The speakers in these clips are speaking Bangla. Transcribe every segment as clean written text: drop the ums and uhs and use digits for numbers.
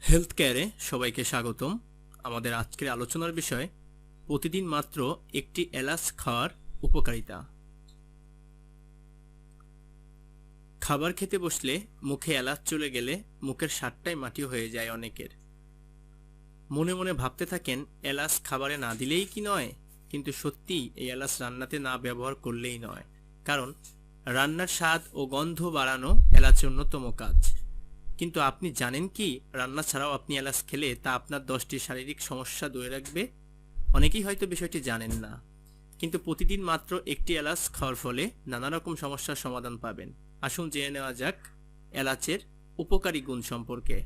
হেলথ কেয়ারে সবাইকে স্বাগতম। আমাদের আজকের আলোচনার বিষয় প্রতিদিন মাত্র একটি এলাচ খাওয়ার উপকারিতা। খাবার খেতে বসলে মুখে এলাচ চলে গেলে মুখের স্বাদটাই মাটি হয়ে যায় অনেকের। মনে মনে ভাবতে থাকেন এলাচ খাবারে না দিলেই কি নয়, কিন্তু সত্যি এই এলাচ রান্নাতে না ব্যবহার করলেই নয়, কারণ রান্নার স্বাদ ও গন্ধ বাড়ানো এলাচের অন্যতম কাজ। কিন্তু আপনি জানেন কি, রান্না ছাড়াও আপনি এলাচ খেলে তা আপনার 10টি শারীরিক সমস্যা দূরে রাখবে? অনেকেই হয়তো বিষয়টি জানেন না, কিন্তু প্রতিদিন মাত্র একটি এলাচ খাওয়ার ফলে নানা রকম সমস্যার সমাধান পাবেন। আসুন জেনে নেওয়া যাক এলাচের উপকারী গুণ সম্পর্কে।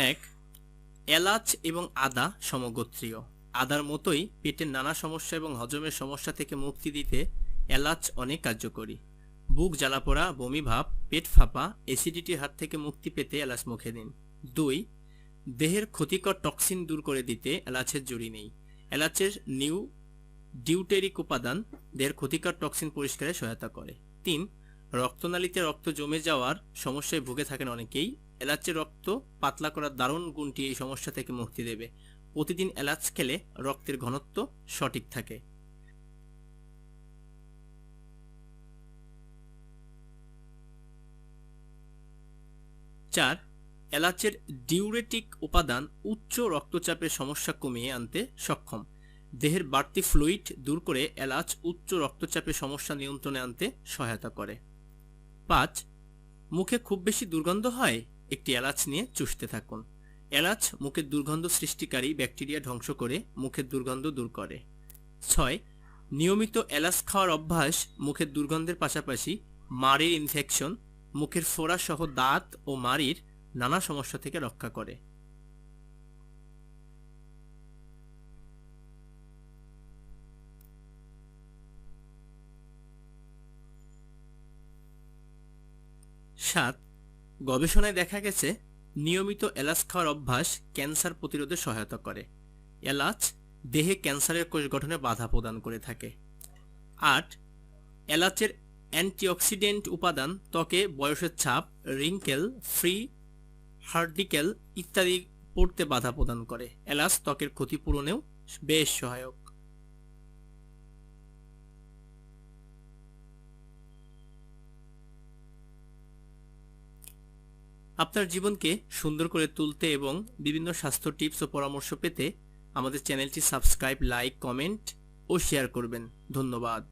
1. এলাচ এবং আদা সমগোত্রীয়। আদার মতোই পেটের নানা সমস্যা এবং হজমের সমস্যা থেকে মুক্তি দিতে এলাচ অনেক কার্যকরী। বুক জ্বালাপোড়া, বমি ভাব, পেট ফাঁপা, অ্যাসিডিটির হাত থেকে মুক্তি পেতে এলাচ মুখে দিন। 2. দেহের ক্ষতিকর টক্সিন দূর করে দিতে এলাচের জুড়ি নেই। এলাচের ডিউটেরিক উপাদান দেহের ক্ষতিকর টক্সিন পরিষ্কারে সহায়তা করে। 3. রক্তনালীতে রক্ত জমে যাওয়ার সমস্যায় ভুগে থাকেন অনেকেই। এলাচের রক্ত পাতলা করার দারুণ গুণটি এই সমস্যা থেকে মুক্তি দেবে। প্রতিদিন এলাচ খেলে রক্তের ঘনত্ব সঠিক থাকে। 4. এলাচের ডিউরেটিক উপাদান উচ্চ রক্তচাপের সমস্যা কমিয়ে আনতে সক্ষম। দেহের বাড়তি ফ্লুইড দূর করে এলাচ উচ্চ রক্তচাপের সমস্যা নিয়ন্ত্রণে আনতে সহায়তা করে। 5. মুখে খুব বেশি দুর্গন্ধ হয়? একটি এলাচ নিয়ে চুষতে থাকুন। এলাচ মুখের দুর্গন্ধ সৃষ্টিকারী ব্যাকটেরিয়া ধ্বংস করে মুখের দুর্গন্ধ দূর করে। 6. নিয়মিত এলাচ খাওয়ার অভ্যাস মুখের দুর্গন্ধের পাশাপাশি মাড়ির ইনফেকশন, মুখের ফোড়া সহ দাঁত ও মাড়ির নানা সমস্যা থেকে রক্ষা করে। 7. গবেষণায় দেখা গেছে নিয়মিত এলাচ খাওয়ার অভ্যাস ক্যান্সার প্রতিরোধে সহায়তা করে। এলাচ দেহে ক্যান্সারের কোষ গঠনে বাধা প্রদান করে থাকে। 8. এলাচের অ্যান্টিঅক্সিডেন্ট উপাদান ত্বকে বয়সের ছাপ, রিঙ্কেল ফ্রি হার্ডিকেল ইত্যাদি পড়তে বাধা প্রদান করে। এলাচ ত্বকের ক্ষতিপূরণেও বেশ সহায়ক। আপনার জীবনকে সুন্দর করে তুলতে এবং বিভিন্ন স্বাস্থ্য টিপস ও পরামর্শ পেতে আমাদের চ্যানেলটি সাবস্ক্রাইব, লাইক, কমেন্ট ও শেয়ার করবেন। ধন্যবাদ।